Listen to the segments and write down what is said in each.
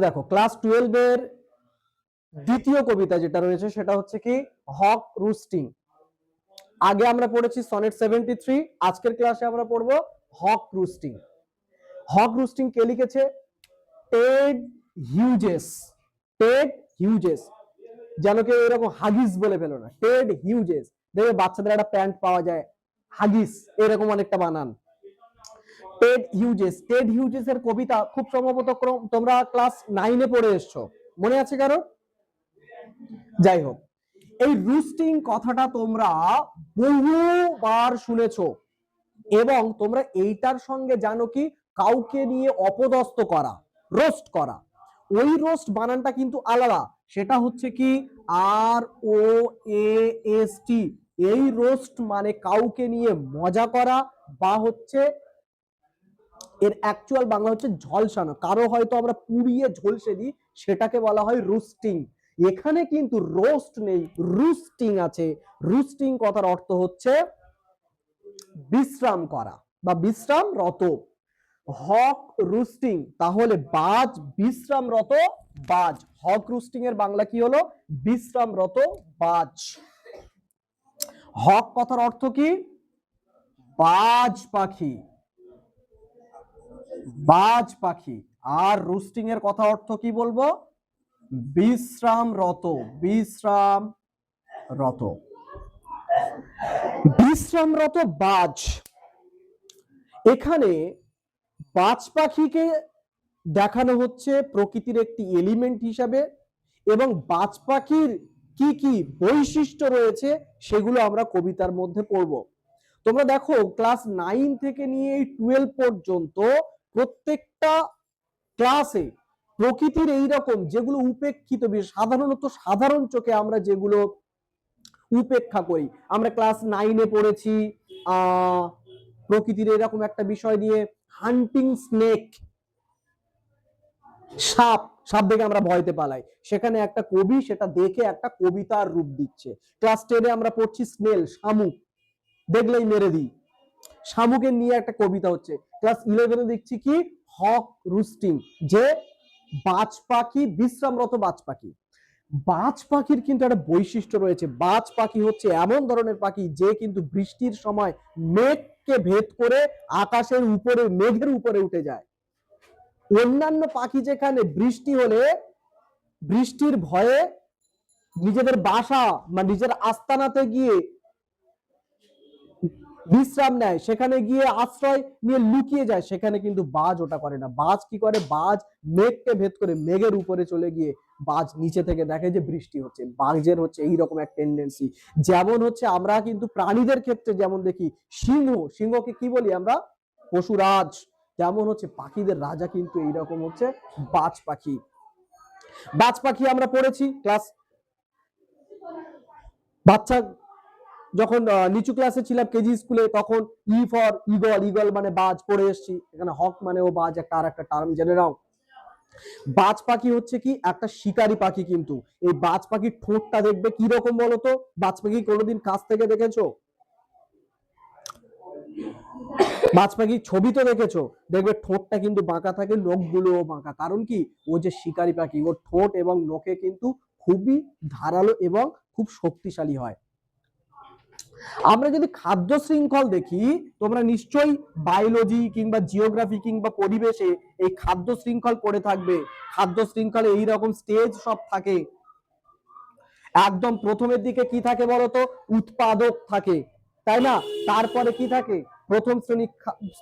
দেখো ক্লাস 12 এর দ্বিতীয় কবিতা যেটা রয়েছে সেটা হচ্ছে কি হক রুস্টিং। আগে আমরা পড়েছি সনেট 73, আজকের ক্লাসে আমরা পড়বো হক রুস্টিং। হক রুস্টিং কে লিখেছে? Ted Hughes. টেড হিউজেস, যেন কেউ এরকম হাগিস বলে ফেলো না। টেড হিউজেস, দেখবে বাচ্চাদের একটা প্যান্ট পাওয়া যায় হাগিস, এরকম অনেকটা বানান। টেড হিউজেস, টেড হিউজেস এর কবিতা খুব সম্ভবত তোমরা ক্লাস 9 এ পড়ে এসছো, মনে আছে কারো? যাই হোক, এই রুস্টিং কথাটা তোমরা বহুবার শুনেছো এবং তোমরা এইটার সঙ্গে জানো কি কাউকে নিয়ে অপদস্থ করা, রোস্ট করা। ওই রোস্ট বানানটা কিন্তু আলাদা, সেটা হচ্ছে কি ROAST। এই রোস্ট মানে কাউকে নিয়ে মজা করা বা হচ্ছে এর অ্যাকচুয়াল বাংলা হচ্ছে ঝলসানো। কারো হয়তো আমরা পুড়িয়ে ঝলসে দিই, সেটাকে বলা হয় রুস্টিং। এখানে কিন্তু রোস্ট নেই, রুস্টিং আছে। রুস্টিং কথার অর্থ হচ্ছে বিশ্রাম করা বা বিশ্রামরত। হক রুস্টিং, তাহলে বাজ বিশ্রামরত বাজ। হক রুস্টিং এর বাংলা কি হলো? বিশ্রামরত বাজ। হক কথার অর্থ কি? বাজ পাখি, বাজ পাখি। আর রুস্টিং এর কথা অর্থ কি বলবো? বিশ্রামরত, বিশ্রামরত, বিশ্রামরত বাজ। এখানে বাজ পাখিকে দেখানো হচ্ছে প্রকৃতির একটি এলিমেন্ট হিসাবে, এবং বাজ পাখির কি কি বৈশিষ্ট্য রয়েছে সেগুলো আমরা কবিতার মধ্যে পড়ব। তোমরা দেখো ক্লাস 9 থেকে নিয়ে 12 পর্যন্ত প্রত্যেকটা ক্লাসে প্রকৃতির এইরকম যেগুলো উপেক্ষিত বিষয়, সাধারণত সাধারণ চোখে আমরা যেগুলো উপেক্ষা করি, আমরা ক্লাস 9 এ পড়েছি প্রকৃতির এরকম একটা বিষয় নিয়ে, হান্টিং স্নেক, সাপ, সাপ দেখে আমরা ভয়তে পালাই, সেখানে একটা কবি সেটা দেখে একটা কবিতার রূপ দিচ্ছে। ক্লাস 10 এ আমরা পড়ছি স্নেল, শামুক, দেখলেই মেরে দিই, শামুকের নিয়ে একটা কবিতা হচ্ছে। ক্লাস 11 এ দেখছি কি হক রুস্টিং, যে বাজ পাখি, বিশ্রামরত বাজ পাখি। বাজ পাখির কিন্তু একটা বৈশিষ্ট্য রয়েছে। বাজ পাখি হচ্ছে এমন ধরনের পাখি যে কিন্তু বৃষ্টির সময় মেঘকে ভেদ করে আকাশের উপরে, মেঘের উপরে উঠে যায়। অন্যান্য পাখি যেখানে বৃষ্টি হলে বৃষ্টির ভয়ে নিজেদের বাসা বা নিজের আস্তানাতে গিয়ে বিশ্রাম নেয়, সেখানে গিয়ে আশ্রয় নিয়ে লুকিয়ে যায়, সেখানে কিন্তু বাজ ওটা করে না। বাজ কি করে? বাজ মেঘকে ভেদ করে মেঘের উপরে চলে গিয়ে বাজ নিচে থেকে দেখে যে বৃষ্টি হচ্ছে। বাজের হচ্ছে এইরকম এক টেন্ডেন্সি। যেমন হচ্ছে আমরা কিন্তু প্রাণীদের ক্ষেত্রে যেমন দেখি সিংহ, সিংহকে কি বলি আমরা? পশুরাজ। যেমন হচ্ছে পাখিদের রাজা কিন্তু এইরকম হচ্ছে বাজ পাখি। বাজ পাখি আমরা পড়েছি ক্লাস, বাচ্চা যখন নিচু ক্লাসে ছিলাম কেজি স্কুলে, তখন ই ফর ইগল, ইগল মানে বাজ পড়ে এসেছি। এখানে হক মানে ও বাজ, একটা আর একটা টার্ম জেনে নাও। বাজ পাখি হচ্ছে কি একটা শিকারী পাখি। কিন্তু এই বাজ পাখির ঠোঁটটা দেখবে কি রকম বলতো? বাজ পাখি কোনোদিন কাছ থেকে দেখেছো? বাজ পাখির ছবি তো দেখেছো, দেখবে ঠোঁটটা কিন্তু বাঁকা থাকে, নখগুলো বাঁকা। কারণ কি? ও যে শিকারী পাখি, ওর ঠোঁট এবং নখে কিন্তু খুবই ধারালো এবং খুব শক্তিশালী হয়। আমরা যদি খাদ্য শৃঙ্খল দেখি, তোমরা নিশ্চয়ই বায়োলজি কিংবা জিওগ্রাফি কিংবা পরিবেশে এই খাদ্য শৃঙ্খল পড়ে থাকবে। খাদ্য শৃঙ্খলে এইরকম স্টেজ সব থাকে। একদম প্রথমের দিকে কি থাকে বলতো? উৎপাদক থাকে, তাই না? তারপরে কি থাকে?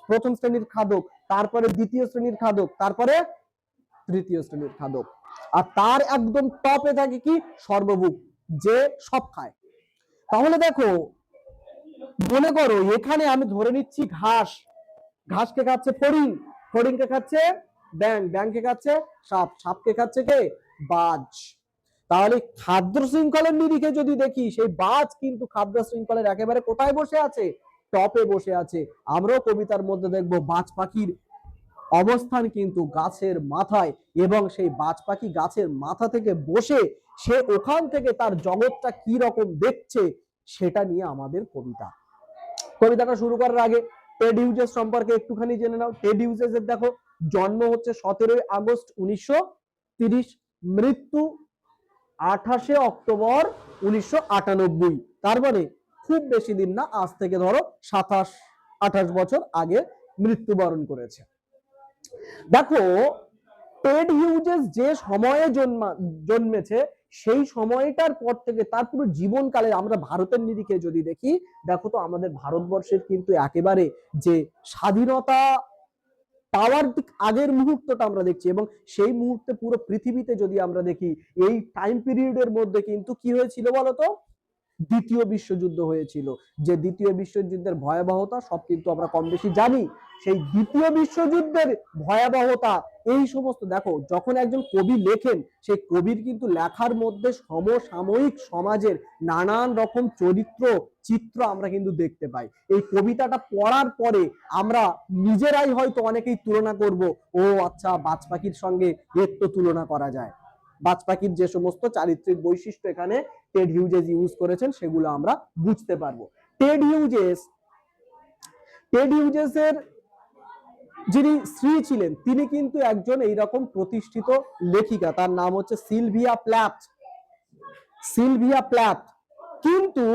প্রথম শ্রেণীর খাদক, তারপরে দ্বিতীয় শ্রেণীর খাদক, তারপরে তৃতীয় শ্রেণীর খাদক, আর তার একদম টপে থাকে কি? সর্বভুক, যে সব খায়। তাহলে দেখো, মনে করো এখানে আমি ধরে নিচ্ছি ঘাস, ঘাসকে খাচ্ছে ফড়িং, ফড়িংকে খাচ্ছে ব্যাং, ব্যাংকে খাচ্ছে সাপ, সাপকে খাচ্ছে কে? বাজ। তাহলে খাদ্য শৃঙ্খলের নিরিখে যদি দেখি, সেই বাজ কিন্তু খাদ্য শৃঙ্খলের একেবারে কোথায় বসে আছে? টপে বসে আছে। আমরাও কবিতার মধ্যে দেখবো বাজ পাখির অবস্থান কিন্তু গাছের মাথায়, এবং সেই বাজ পাখি গাছের মাথা থেকে বসে সে ওখান থেকে তার জগৎটা কি রকম দেখছে সেটা নিয়ে আমাদের কবিতা। কবিতাটা শুরু করার আগে টেড হিউজেস সম্পর্কে একটুখানি জেনে নাও। টেড হিউজেস এর দেখো জন্ম হচ্ছে 17 আগস্ট 1900 31, মৃত্যু 28 অক্টোবর 1998। তার মানে খুব বেশি দিন না, আজ থেকে ধরো 27-28 বছর আগে মৃত্যুবরণ করেছে। দেখো টেড হিউজেস যে সময়ে জন্মেছে সেই সময়টার পর থেকে তার পুরো জীবনকালে আমরা ভারতের নিরিখে যদি দেখি, দেখো তো আমাদের ভারতবর্ষের কিন্তু একেবারে যে স্বাধীনতা পাওয়ার আগের মুহূর্তটা আমরা দেখছি, এবং সেই মুহূর্তে পুরো পৃথিবীতে যদি আমরা দেখি এই টাইম পিরিয়ডের মধ্যে কিন্তু কি হয়েছিল বলতো, দ্বিতীয় বিশ্বযুদ্ধ হয়েছিল। যে দ্বিতীয় বিশ্বযুদ্ধের ভয়াবহতা সব কিন্তু আমরা কম বেশি জানি। সেই দ্বিতীয় বিশ্বযুদ্ধের ভয়াবহতা এই সমস্ত, দেখো যখন একজন কবি লেখেন সেই কবির কিন্তু লেখার মধ্যে সমসাময়িক সমাজের নানান রকম চরিত্র চিত্র আমরা কিন্তু দেখতে পাই। এই কবিতাটা পড়ার পরে আমরা নিজেরাই হয়তো অনেকেই তুলনা করব, ও আচ্ছা বাজ পাখির সঙ্গে এর তো তুলনা করা যায়। বাজ পাখির যে সমস্ত চারিত্রিক বৈশিষ্ট্য এখানে টেড হিউজেস ইউজ করেছেন সেগুলো আমরা বুঝতে পারবো। টেড হিউজেসের যিনি স্ত্রী ছিলেন তিনি কিন্তু একজন এইরকম প্রতিষ্ঠিত লেখিকা, তার নাম হচ্ছে সিলভিয়া প্ল্যাথ। কিন্তু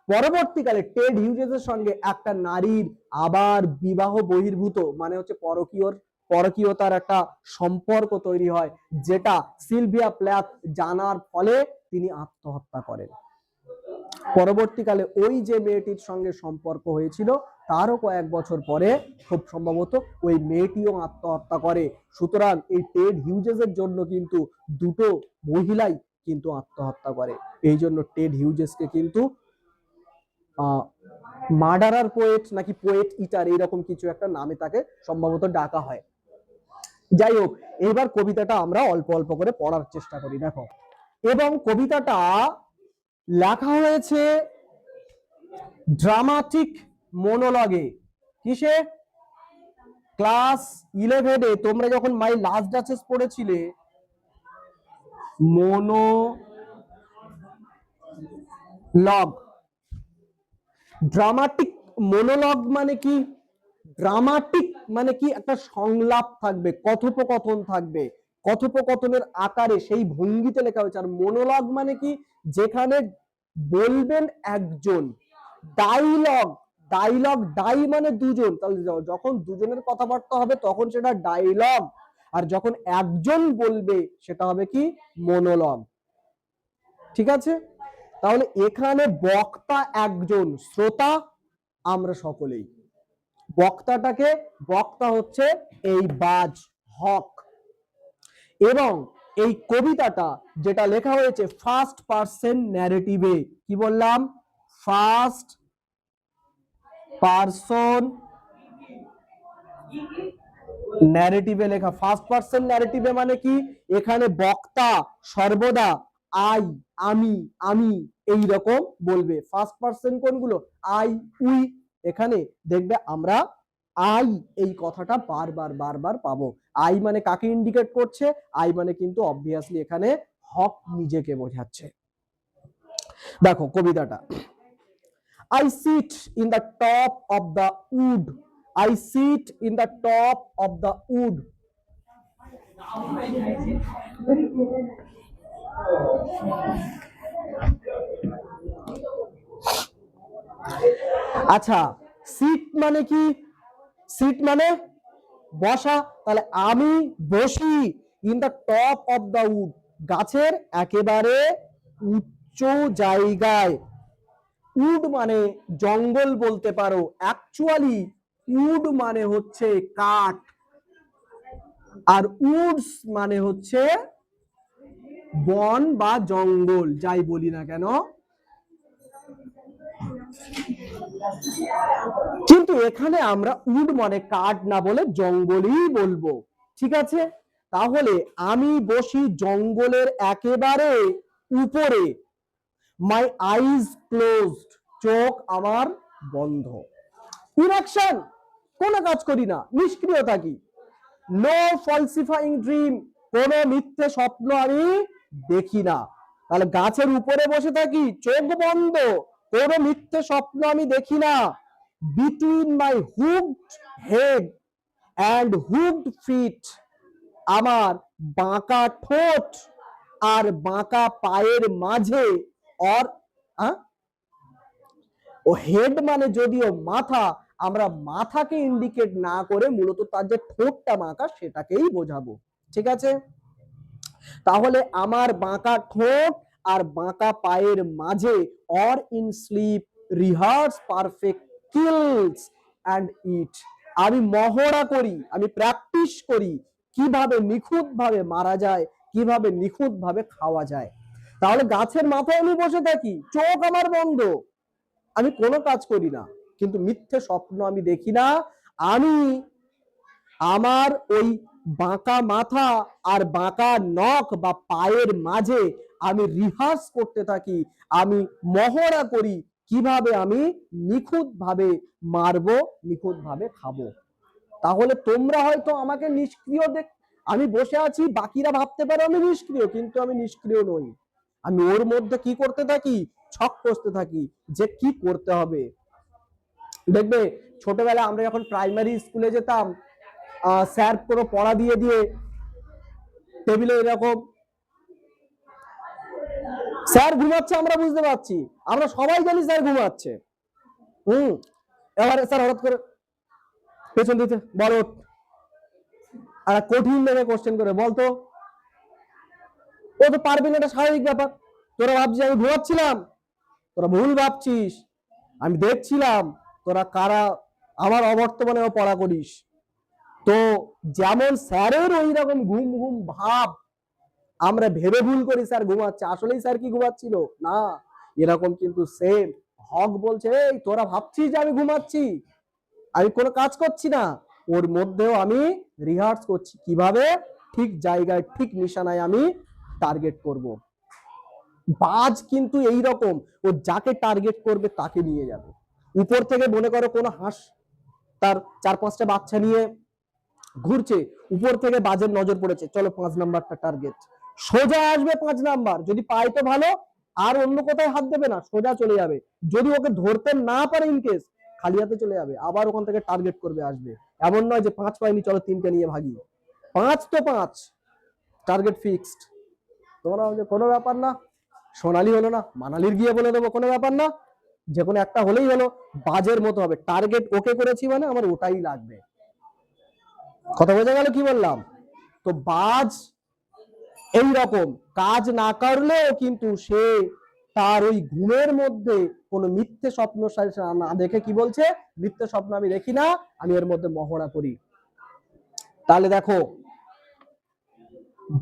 পরবর্তীকালে টেড হিউজেসের সঙ্গে একটা নারীর আবার বিবাহ বহির্ভূত মানে হচ্ছে পরকীয়তার একটা সম্পর্ক তৈরি হয়, যেটা সিলভিয়া প্ল্যাথ জানার ফলে তিনি আত্মহত্যা করেন। পরবর্তীকালে ওই যে মেয়েটির সঙ্গে সম্পর্ক হয়েছিল তারও কয়েক বছর পরে খুব সম্ভবত ওই মেয়েটিও আত্মহত্যা করে। সুতরাং এই টেড হিউজেসের জন্য কিন্তু দুটো মহিলাই কিন্তু আত্মহত্যা করে। এই জন্য টেড হিউজেসকে কিন্তু মার্ডারার পোয়েট নাকি পোয়েট ইটার এইরকম কিছু একটা নামে তাকে সম্ভবত ডাকা হয়। যাই হোক, এবার কবিতাটা আমরা অল্প অল্প করে পড়ার চেষ্টা করি। দেখো, এবং কবিতাটা লেখা হয়েছে ড্রামাটিক মোনোলগে। কিসে? ক্লাস 11-এ তোমরা যখন মাই লাস্ট ডাচেস পড়েছিলে, মোনোলগ। ড্রামাটিক মোনোলগ মানে কি? ড্রামাটিক মানে কি? একটা সংলাপ থাকবে, কথোপকথন থাকবে, কথোপকথনের আকারে সেই ভঙ্গিতে লেখা হয়েছে। আর মোনোলগ মানে কি? যেখানে বলবেন একজন। ডাইলগ ডাই মানে দুজন, তাহলে যখন দুজনের কথাবার্তা হবে তখন সেটা ডায়লগ, আর যখন একজন বলবে সেটা হবে কি? মোনোলগ। ঠিক আছে? তাহলে এখানে বক্তা একজন, শ্রোতা আমরা সকলেই। বক্তা হচ্ছে এই বাজ, হক। এবং এই কবিতাটা যেটা লেখা হয়েছে ফার্স্ট পারসন ন্যারেটিভে। কি বললাম? ফার্স্ট পারসন ন্যারেটিভে লেখা। ফার্স্ট পারসন ন্যারেটিভে মানে কি? এখানে বক্তা সর্বদা আই, আমি এই রকম বলবে। ফার্স্ট পারসন কোনগুলো? I, we. এখানে দেখবে আমরা আই এই কথাটা বারবার পাবো। আই মানে কাকে ইন্ডিকেট করছে? আই মানে কিন্তু অবভিয়াসলি এখানে হক নিজেকে বোঝাচ্ছে। দেখো কবিতাটা, I sit in the top of the wood. I sit in the top of the wood. আচ্ছা, সিট মানে কি? সিট মানে বসা, তাহলে আমি বসি in the top of the wood, গাছের একেবারে উচ্চ জায়গায়। উড মানে জঙ্গল বলতে পারো, অ্যাকচুয়ালি উড মানে হচ্ছে কাঠ, আর উডস মানে হচ্ছে বন বা জঙ্গল, যাই বলি না কেন। কিন্তু এখানে আমরা উড মানে কাঠ না বলে জঙ্গলই বলবো। ঠিক আছে? তাহলে আমি বসি জঙ্গলের একেবারে উপরে। মাই আইজ ক্লোজড, চোখ আমার বন্ধ। ইনঅ্যাকশন, কোনো কাজ করি না, নিষ্ক্রিয় থাকি। নো ফলসিফাইং ড্রিম, কোনো মিথ্যে স্বপ্ন আমি দেখি না। তাহলে গাছের উপরে বসে থাকি, চোখ বন্ধ, কোনো মিথ্যে স্বপ্ন আমি দেখি না। Between my hooked head and hooked feet, আমার বাঁকা ঠোঁট আর বাঁকা পায়ের মাঝে অর ও হেড মানে যদিও মাথা, আমরা মাথাকে ইন্ডিকেট না করে মূলত তার যে ঠোঁটটা বাঁকা সেটাকেই বোঝাবো। ঠিক আছে, তাহলে আমার বাঁকা ঠোঁট আর বাঁকা পায়ের মাঝে or in sleep rehearse perfect kills and eat, আমি মহড়া করি, আমি প্র্যাকটিস করি কিভাবে নিখুঁত ভাবে মারা যায়, কিভাবে নিখুঁত ভাবে খাওয়া যায়। তাহলে গাছের মাথায় আমি বসে থাকি, চোখ আমার বন্ধ, আমি কোনো কাজ করি না, কিন্তু মিথ্যে স্বপ্ন আমি দেখি না। আমি আমার ওই বাঁকা মাথা আর বাঁকা নখ বা পায়ের মাঝে আমি রিহার্স করতে থাকি, আমি মহড়া করি কিভাবে আমি নিখুঁত ভাবে মারবো, নিখুঁত ভাবে খাবো। তাহলে তোমরা হয়তো আমাকে নিষ্ক্রিয় আমি বসে আছি, বাকিরা ভাবতে পারে আমি নিষ্ক্রিয়, কিন্তু আমি নিষ্ক্রিয় নই। আমি ওর মধ্যে কি করতে থাকি, ছক কষতে থাকি যে কি করতে হবে। দেখবে ছোটবেলায় আমরা যখন প্রাইমারি স্কুলে যেতাম, স্যার কোনো পড়া দিয়ে দিয়ে টেবিলে এরকম, স্যার ঘুমাচ্ছে আমরা বুঝতে পারছি, আমরা সবাই জানি স্যার ঘুমাচ্ছে। এবারে স্যার হঠাৎ করে পেছন দিতে বলো, আর কঠিন ভাবে কোশ্চেন করে বলতো, ও তো পারবি না, এটা স্বাভাবিক ব্যাপার। তোরা ভাবছিস আমি ঘুমাচ্ছিলাম, তোরা ভুল ভাবছিস, আমি দেখছিলাম তোরা কারা আমার অবর্তমানেও পড়া করিস। তো যেমন স্যারের ওই রকম ঘুম ঘুম ভাব, আমরা ভেবে ভুল করি স্যার ঘুমাচ্ছে, আসলেই স্যার কি ঘুমাচ্ছিল না, এরকম কিন্তু সেম হক বলছে এই তোরা ভাবছিস যে আমি ঘুমাচ্ছি, আমি কোনো কাজ করছি না, ওর মধ্যেও আমি রিহার্স করছি কিভাবে ঠিক জায়গায় ঠিক নিশানায় আমি টার্গেট করব। বাজ কিন্তু এই রকম, ও যাকে টার্গেট করবে তাকে নিয়ে যাবে। উপর থেকে মনে করো কোনো হাঁস তার 4-5টা বাচ্চা নিয়ে ঘুরছে, উপর থেকে বাজের নজর পড়েছে, চলো 5 নাম্বারটা টার্গেট, সোজা আসবে 5 নাম্বার, যদি পায় তো ভালো, আর অন্য কোথায় হাত দেবে না, সোজা চলে যাবে। যদি ওকে ধরতে না পারে ইনকেস, খালি হাতে চলে যাবে, আবার ওখান থেকে টার্গেট করবে আসবে। এমন নয় যে 5 পাইনি চলো 3টে নিয়ে ভাগি, 5 তো 5, টার্গেট ফিক্সড। তোমরা কোনো ব্যাপার না, সোনালি হলো না, মানালির গিয়ে বলে দেবো, কোনো ব্যাপার না, যে কোনো একটা হলেই হলো, বাজের মতো হবে, টার্গেট ওকে করেছি মানে আমার ওটাই লাগবে। কথা বোঝা গেল কি বললাম? তো বাজ এই রকম কাজ না করলেও কিন্তু সে তার ওই ঘুমের মধ্যে কোনো মিথ্যে স্বপ্ন না দেখে কি বলছে, মিথ্যে স্বপ্ন আমি দেখি না, আমি এর মধ্যে মহড়া করি। তাহলে দেখো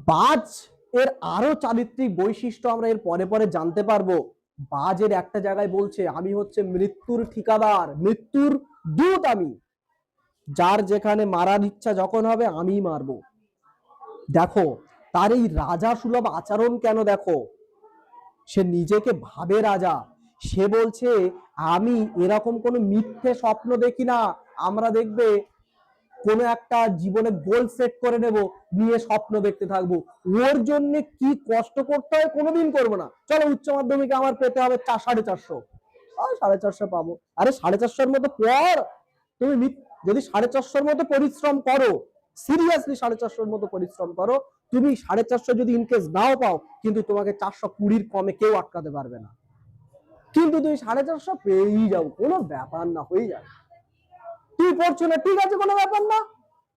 বাজ এর আরো চারিত্রিক বৈশিষ্ট্য আমরা এর পরে পরে জানতে পারবো। বাজের একটা জায়গায় বলছে আমি হচ্ছে মৃত্যুর ঠিকাদার, মৃত্যুর দূত, আমি যার যেখানে মারার ইচ্ছা যখন হবে আমি মারবো। দেখো তার এই রাজা সুলভ আচরণ কেন, দেখো সে নিজেকে ভাবে রাজা, সে বলছে আমি এরকম কোনো মিথ্যে স্বপ্ন দেখি না। আমরা দেখবে কোনো একটা জীবনে গোল সেট করে নেব, নিয়ে স্বপ্ন দেখতে থাকবো, ওর জন্য কি কষ্ট করতে হয় কোনোদিন করবো না। চলো উচ্চ মাধ্যমিকে আমার পেতে হবে 450, 450 পাবো, আরে 450 মতো পড়, তুমি যদি 450 মতো পরিশ্রম করো, সিরিয়াসলি 450 মতো পরিশ্রম করো, তুমি 450 যদি ইনকেস নাও পাও, কিন্তু তোমাকে 420 কমে কেউ আটকাতে পারবে না, কিন্তু তুমি 450 পেয়েই যাও, কোনো ব্যাপার না, হয়ে যাবে। তুই পড়ছো না ঠিক আছে, কোনো ব্যাপার না,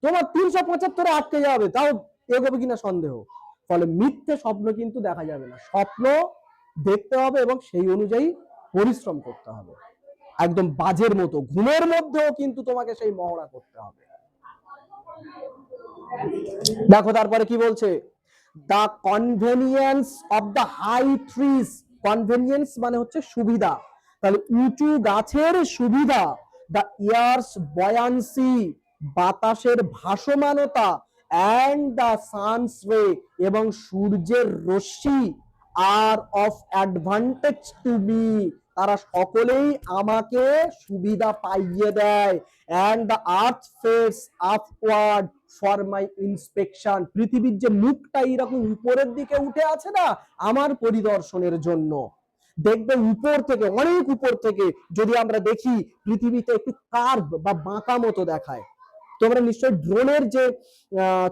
তোমার 375 আটকে যাবে, তাও এগোবে কিনা সন্দেহ। ফলে মিথ্যে স্বপ্ন কিন্তু দেখা যাবে না, স্বপ্ন দেখতে হবে এবং সেই অনুযায়ী পরিশ্রম করতে হবে, একদম বাজের মতো ঘুমের মধ্যেও কিন্তু তোমাকে সেই মহড়া করতে হবে। দেখো তারপরে কি বলছে, the convenience of the high trees, convenience মানে হচ্ছে সুবিধা, তাহলে উঁচু গাছের সুবিধা, দ্য ইয়ার্স বয়ান্সি বাতাসের ভাসমানতা, অ্যান্ড দ্য সানস রে এবং সূর্যের রশ্মি, আর অফ অ্যাডভান্টেজ টু মি, তারা সকলেই আমাকে সুবিধা পাইয়ে দেয়। And the earth face upward for my inspection, পৃথিবীর যে মুখটা এরকম উপরের দিকে উঠে আছে না আমার পরিদর্শনের জন্য। দেখবে উপর থেকে, অনেক উপর থেকে যদি আমরা দেখি পৃথিবীতে একটু কার্ভ বা বাঁকা মতো দেখায়। তোমরা নিশ্চয়ই ড্রোনের যে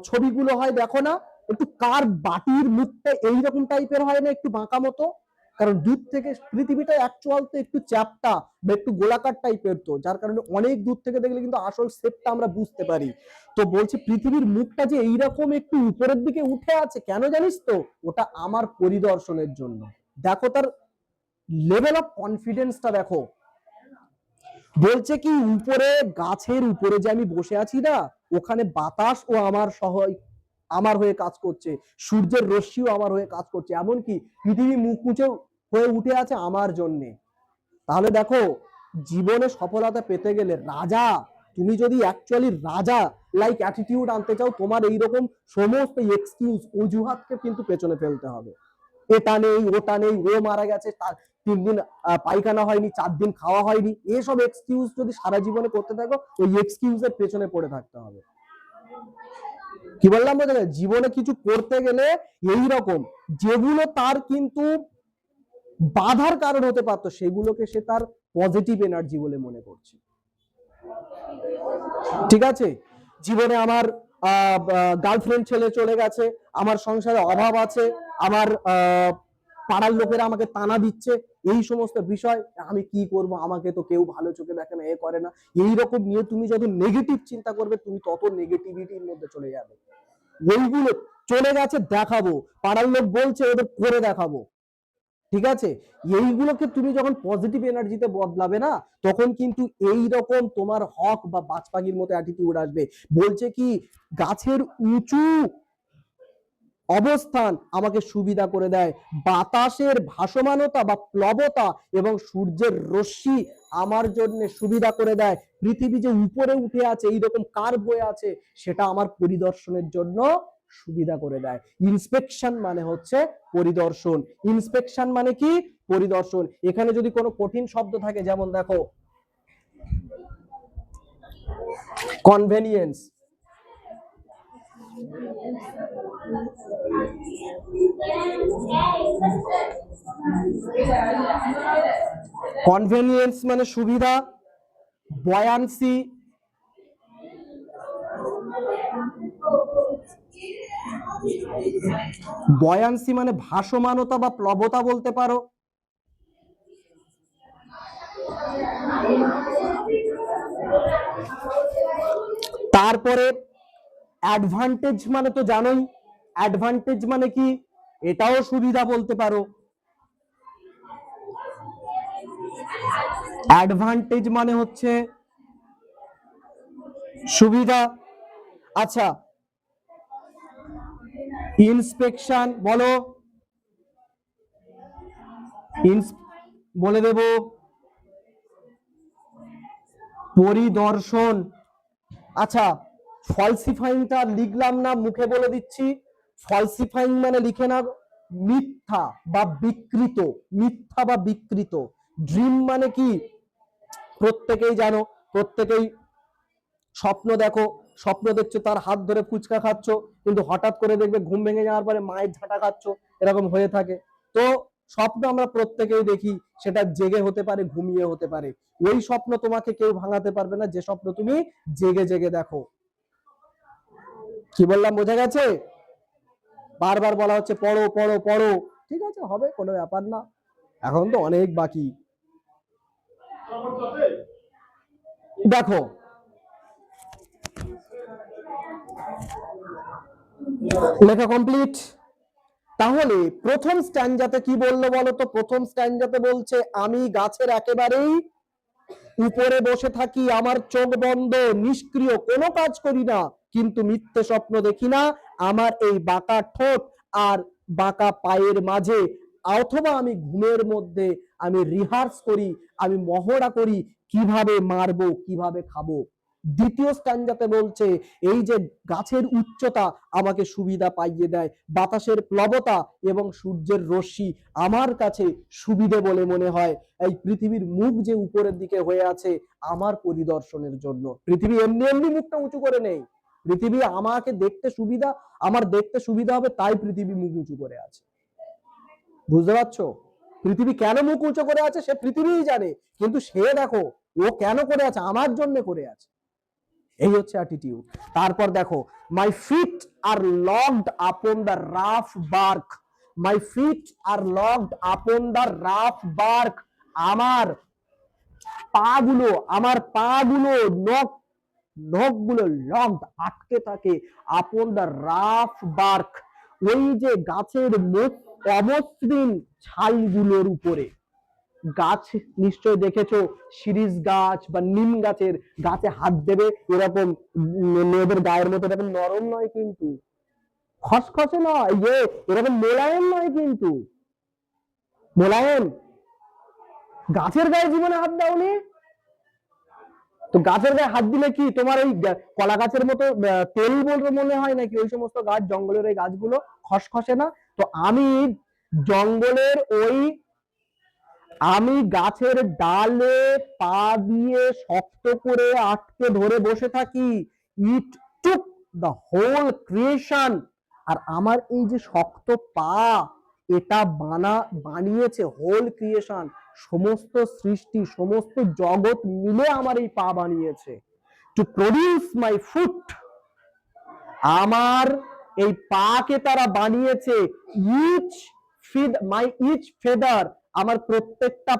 ছবিগুলো হয় দেখো না, একটু কার বাটির মুখটা এইরকম টাইপের হয় না, একটু বাঁকা মতো, কারণ দূর থেকে পৃথিবীটা অ্যাকচুয়াল তো একটু চ্যাপ্টা বা একটু গোলাকার টাইপের, তো যার কারণে অনেক দূর থেকে দেখলে কিন্তু আসল শেপটা আমরা বুঝতে পারি। তো বলছে পৃথিবীর মুখটা যে এইরকম একটু উপরের দিকে উঠে আছে, কেন জানিস তো? ওটা আমার পরিদর্শনের জন্য। দেখো তার লেভেল অফ কনফিডেন্সটা দেখো। বলছে কি উপরে গাছের উপরে যে আমি বসে আছি না, ওখানে বাতাস ও আমার হয়ে কাজ করছে, সূর্যের রশ্মিও আমার হয়ে কাজ করছে, এমনকি পৃথিবী মুখ মুছে হয়ে উঠে আছে আমার জন্যে। তাহলে দেখো জীবনে সফলতা পেতে গেলে রাজা, তুমি যদি অ্যাকচুয়ালি রাজা লাইক অ্যাটিটিউড আনতে চাও, তোমার এইরকম সমস্ত এক্সকিউজ অজুহাতকে কিন্তু পেছনে ফেলতে হবে। এটা নেই, ওটা নেই, ও মারা গেছে, তার 3 দিন পায়খানা হয়নি, 4 দিন খাওয়া হয়নি, এসব এক্সকিউজ যদি সারা জীবনে করতে থাকো, ওই এক্সকিউজের পেছনে পড়ে থাকতে হবে। কি বললাম বোঝা যায়? জীবনে কিছু করতে গেলে এই রকম যেগুলো তার কিন্তু বাধার কারণ হতে পারতো, সেগুলোকে সে তার পজিটিভ এনার্জি বলে মনে করছে। ঠিক আছে, জীবনে আমার গার্লফ্রেন্ড ছেলে চলে গেছে, আমার সংসারে অভাব আছে, আমার পাড়ার লোকেরা আমাকে তানা দিচ্ছে, এই সমস্ত বিষয় আমি কি করব, আমাকে তো কেউ ভালো চোখে দেখে না, এ করে না, এইরকম নিয়ে তুমি যত নেগেটিভ চিন্তা করবে, তুমি তত নেগেটিভিটির মধ্যে চলে যাবে। ওইগুলো চলে গেছে দেখাবো, পাড়ার লোক বলছে ওদের করে দেখাবো, ঠিক আছে, এইগুলোকে তুমি যখন পজিটিভ এনার্জিতে বদলাবে না, তখন কিন্তু এই রকম তোমার হক বা বাজপাখির মতো অ্যাটিটিউড আসবে। বলছে কি গাছের উঁচু অবস্থান আমাকে সুবিধা করে দেয়, বাতাসের ভাসমানতা বা প্লবতা এবং সূর্যের রশ্মি আমার জন্য সুবিধা করে দেয়, পৃথিবী যে উপরে উঠে আছে এইরকম কার্ভ হয়ে আছে, সেটা আমার পরিদর্শনের জন্য সুবিধা করে দেয়। ইন্সপেকশন মানে হচ্ছে পরিদর্শন। ইন্সপেকশন মানে কি? পরিদর্শন। এখানে যদি কোনো কঠিন শব্দ থাকে, যেমন দেখো কনভেনিয়েন্স, কনভেনিয়েন্স মানে সুবিধা, বয়ান্সি বয়ান্সি মানে ভাসমানতা বা প্লবতা বলতে পারো। তারপরে অ্যাডভান্টেজ মানে তো জানোই, অ্যাডভান্টেজ মানে কি? এটাও সুবিধা বলতে পারো। অ্যাডভান্টেজ মানে হচ্ছে সুবিধা। আচ্ছা, ইন্সপেকশন বলো, বলে দেব পরিদর্শন। আচ্ছা, ফলসিফাইংটা লিখলাম না, মুখে বলে দিচ্ছি। ফলসিফাইং মানে লিখে না, মিথ্যা বা বিকৃত, মিথ্যা বা বিকৃত। ড্রিম মানে কি? প্রত্যেকেই জানো, প্রত্যেকেই স্বপ্ন দেখো, স্বপ্ন দেখছো তার হাত ধরে ফুচকা খাচ্ছ, কিন্তু হঠাৎ করে দেখবে ঘুম ভেঙে যাওয়ার পরে মায়ের ঝাঁটা খাচ্ছ, এরকম হয়ে থাকে। তো স্বপ্ন আমরা প্রত্যেকেই দেখি, সেটা জেগে হতে পারে, ঘুমিয়ে হতে পারে। ওই স্বপ্ন তোমাকে কেউ ভাঙাতে পারবে না যে স্বপ্ন তুমি জেগে জেগে দেখো। কি বললাম বোঝা গেছে? বারবার বলা হচ্ছে পড়ো পড়ো পড়ো, ঠিক আছে, হবে, কোনো ব্যাপার না, এখন তো অনেক বাকি। দেখো লেখা কমপ্লিট। তাহলে প্রথম স্ট্যান্জাতে কি বললো বলো তো? প্রথম স্ট্যান্জাতে বলছে আমি গাছের একেবারেই উপরে বসে থাকি, আমার চোখ বন্ধ, নিষ্ক্রিয়, কোনো কাজ করি না, কিন্তু মিথ্যে স্বপ্ন দেখি না, আমার এই বাঁকা ঠোঁট আর বাঁকা পায়ের মাঝে, অথবা আমি ঘুমের মধ্যে আমি রিহার্স করি, আমি মহড়া করি কিভাবে মারবো, কিভাবে খাবো। দ্বিতীয় স্ট্যান্জাতে বলছে এই যে গাছের উচ্চতা আমাকে সুবিধা পাইয়ে দেয়, বাতাসের প্লবতা এবং সূর্যের রশ্মি আমার কাছে সুবিধে বলে মনে হয়, এই পৃথিবীর মুখ যে উপরের দিকে হয়ে আছে আমার পরিদর্শনের জন্য। পৃথিবী এমনি এমনি মুখটা উঁচু করে নেই, পৃথিবী আমাকে দেখতে সুবিধা, আমার দেখতে সুবিধা হবে তাই পৃথিবী মুখ উঁচু করে আছে। বুঝতে পারছো? পৃথিবী কেন মুখ উঁচু করে আছে সে পৃথিবীই জানে, কিন্তু সে দেখো ও কেন করে আছে, আমার জন্য করে আছে। এই হচ্ছে অ্যাটিটিউড। তারপর দেখো, my feet are locked upon the rough bark, my feet are locked upon the rough bark, আমার পাগুলো নখগুলো লকড আটকে থাকে আপন দ্য রাফ বার্ক, ওই যে গাছের অমসৃণ ছালগুলোর উপরে। গাছ নিশ্চয় দেখেছো, শিরীষ গাছ বা নিম গাছের গাছে হাত দেবে এরকম মেয়েদের গায়ের মতো এরকম নরম নয় কিন্তু, খসখসে নয়, এরকম মোলায়েম নয় কিন্তু, মোলায়েম। গাছের গায়ে জীবনে হাত দাওনি তো, গাছের গায়ে হাত দিলে কি তোমার ওই কলা গাছের মতো তেল বলতে মনে হয় নাকি? ওই সমস্ত গাছ, জঙ্গলের ওই গাছগুলো খসখসে না তো? জঙ্গলের ওই আমি গাছের ডালে পা দিয়ে শক্ত করে আটকে ধরে বসে থাকি। ইট টুক দ্য হোল ক্রিয়েশন, আর আমার এই যে শক্ত পা, এটা বানিয়েছে হোল ক্রিয়েশন, সমস্ত সৃষ্টি, সমস্ত জগৎ মিলে আমার এই পা বানিয়েছে। টু প্রডিউস মাই ফুট, আমার এই পাকে তারা বানিয়েছে। ইচ ফেদার, আমার প্রত্যেকটা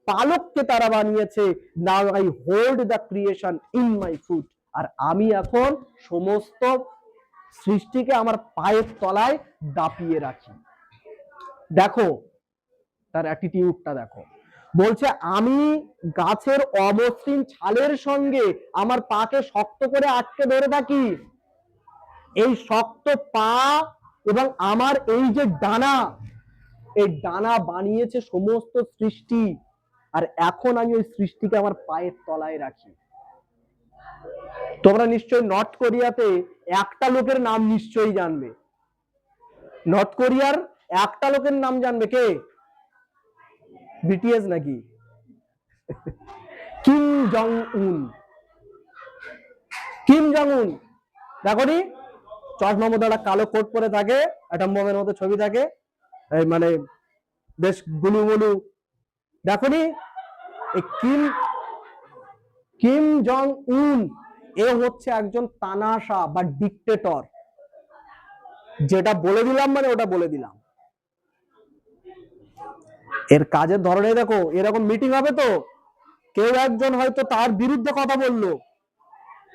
পালককে তারা বানিয়েছে। Now I hold the creation in my foot, আর আমি এখন সমস্ত সৃষ্টিকে আমার পায়ের তলায় দাপিয়ে রাখি। দেখো তার অ্যাটিটিউডটা দেখো, বলছে আমি গাছের অমসৃণ ছালের সঙ্গে আমার পাকে শক্ত করে আটকে ধরে থাকি। এই শক্ত পা এবং আমার এই যে ডানা, এই ডানা বানিয়েছে সমস্ত সৃষ্টি, আর এখন আমি ওই সৃষ্টিকে আমার পায়ের তলায় রাখি। তোমরা নিশ্চয়ই নর্থ কোরিয়াতে একটা লোকের নাম নিশ্চয়ই জানবে, নর্থ কোরিয়ার একটা লোকের নাম জানবে, কে? বিটিএস নাকি? কিম জং উন। কিম জং উন দেখো নি, চশমা মতো একটা কালো কোট পরে থাকে, একটা মোমের মতো ছবি থাকে, মানে বেশ গুলুমুলু, দেখো নি? এই কিম জং উন এ হচ্ছে একজন তানাশা বা ডিক্টেটর। যেটা বলে দিলাম মানে ওটা বলে দিলাম। এর কাজের ধরনে দেখো, এরকম মিটিং হবে তো কেউ একজন হয়তো তার বিরুদ্ধে কথা বললো,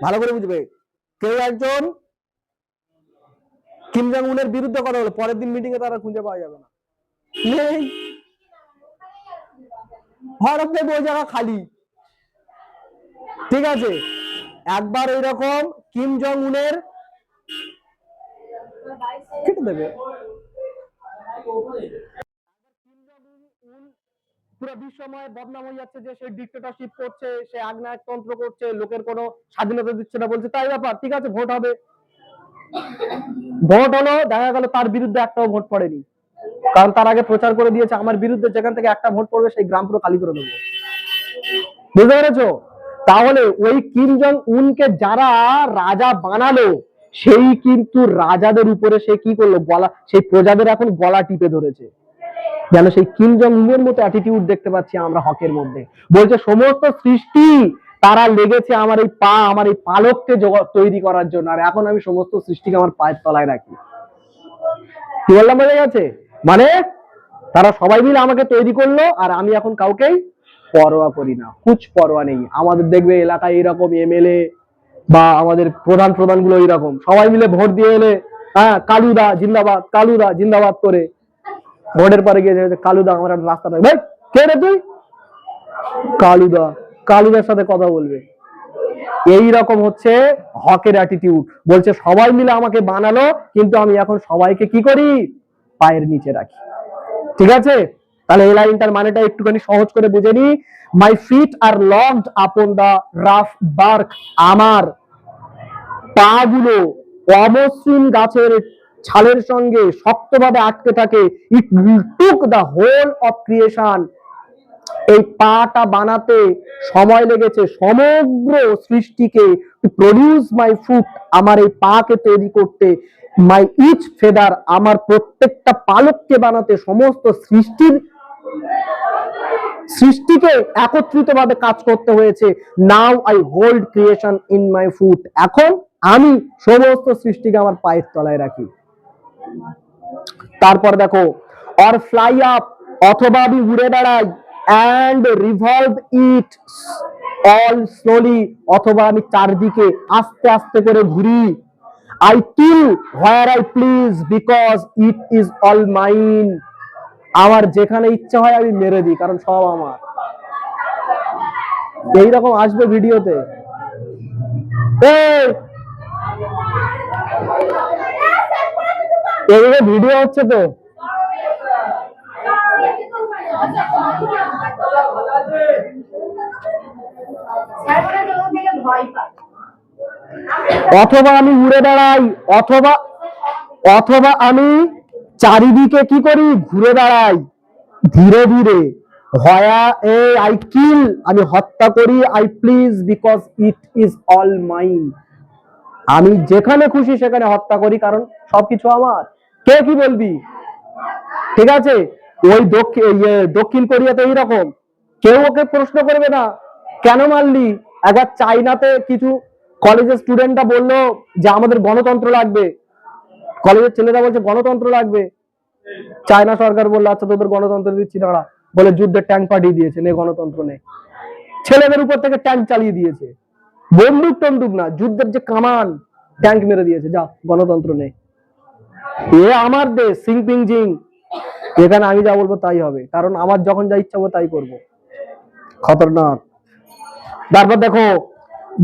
ভালো করে বুঝবে, কেউ একজন কিম জং উনের বিরুদ্ধে কথা বললো, পরের দিন মিটিং এ তারা খুঁজে পাওয়া যাবে না, নেই, হঠাৎ করে ওই জায়গা খালি। ঠিক আছে, একবার এইরকম কিম জং উনের কেটে দেবে, পুরো বিশ্বময় বদনাম হয়ে যাচ্ছে যে সে ডিক্টেটরশিপ করছে, সে আগ্নেয়তন্ত্র করছে, লোকের কোনো স্বাধীনতা দিচ্ছে না, বলছে তাই ব্যাপার, ঠিক আছে ভোট হবে। ভোট হলো, দেখা গেল তার বিরুদ্ধে একটাও ভোট পড়েনি, কারণ তার আগে প্রচার করে দিয়েছে আমার বিরুদ্ধে যেখান থেকে একটা ভোট পড়বে সেই গ্রাম পুরো খালি করে দেবো। বুঝতে পেরেছো? তাহলে ওই কিম জং উনকে যারা রাজা বানালো, সেই কিন্তু রাজাদের উপরে সে কি করলো, গলা, সেই প্রজাদের এখন গলা টিপে ধরেছে। যেন সেই কিম জং উনের মতো অ্যাটিটিউড দেখতে পাচ্ছি আমরা হকের মধ্যে। বলছে সমস্ত সৃষ্টি তারা লেগেছে আমার এই পা, আমার এই পালককে তৈরি করার জন্য, আর এখন আমি সমস্ত সৃষ্টিকে আমার পায়ের তলায় রাখি। কি বললাম, বোঝা গেছে? মানে তারা সবাই মিলে আমাকে তৈরি করলো, আর আমি এখন কাউকেই পরোয়া করি না, কুছ পরোয়া নেই। আমাদের দেখবে এলাকায় এরকম এমএলএ বা আমাদের প্রধান গুলো এরকম, সবাই মিলে ভোট দিয়ে এলে, হ্যাঁ কালুদা জিন্দাবাদ, কালুদা জিন্দাবাদ করে, ভোটের পরে গিয়ে কালুদা আমার রাস্তাটা, ভাই কে রে তুই? কালুদা, কালুদার সাথে কথা বলবে। এই রকম হচ্ছে হকের অ্যাটিটিউড। বলছে সবাই মিলে আমাকে বানালো, কিন্তু আমি এখন সবাইকে কি করি, পায়ের নিচে রাখি। ঠিক আছে, তাহলে এই লাইনটার মানেটা একটুখানি সহজ করে বুঝে নি। মাই ফিট আর লকড আপন দা রাফ বার্ক, আমার পা গুলো অমসৃণ গাছের ছালের সঙ্গে শক্তভাবে আটকে থাকে। It took the whole of creation, এই পাটা বানাতে সময় লেগেছে সমগ্র সৃষ্টিকে। টু প্রডিউস মাই ফুট, আমার এই পাকে তৈরি করতে। মাই ইচ ফেদার, আমার প্রত্যেকটা পালককে বানাতে, সমস্ত সৃষ্টির সৃষ্টিকে একত্রিত ভাবে কাজ করতে হয়েছে। নাও I hold creation in my foot, এখন আমি সমস্ত সৃষ্টিকে আমার পায়ের তলায় রাখি। তারপর দেখো, অর ফ্লাই আপ, অথবা আমি উড়ে বেড়াই, and revolve it all slowly, অথবা আমি চারদিকে আস্তে আস্তে করে ঘুরি। I kill where I please because it is all mine, আমার যেখানে ইচ্ছা হয় আমি মেরে দিই, কারণ সব আমার। এইরকম আসবে ভিডিওতে। এইভাবে ভিডিও হচ্ছে তো। অথবা আমি উড়ে বেড়াই, অথবা অথবা আমি চারিদিকে কি করি, ঘুরে বেড়াই ধীরে ধীরে। আই কিল, আমি হত্যা করি। I please because it is all mine, আমি যেখানে খুশি সেখানে হত্যা করি, কারণ সবকিছু আমার। কে কি বলবি? ঠিক আছে, ওই দক্ষিণ কোরিয়াতে এইরকম, কেউ ওকে প্রশ্ন করবে না কেন মারলি। একবার চাইনাতে কিছু কলেজের স্টুডেন্টরা বললো যে আমাদের গণতন্ত্র লাগবে, কলেজের ছেলেরা বলছে গণতন্ত্র লাগবে, চায়না সরকার বললো আচ্ছা তোদের গণতন্ত্র দিচ্ছি দাঁড়া, বলে যুদ্ধের ট্যাঙ্ক পাঠিয়ে দিয়েছে, নে গণতন্ত্র নেই। ছেলেদের উপর থেকে ট্যাঙ্ক চালিয়ে দিয়েছে, বন্দুক টন্দুক না, যুদ্ধের যে কামান, ট্যাঙ্ক মেরে দিয়েছে, যা গণতন্ত্র নেই। এ আমার দেশ, সিং পিং জিং, এখানে আমি যা বলবো তাই হবে, কারণ আমার যখন যা ইচ্ছা হবে তাই করবো। খতরনাক। তারপর দেখো,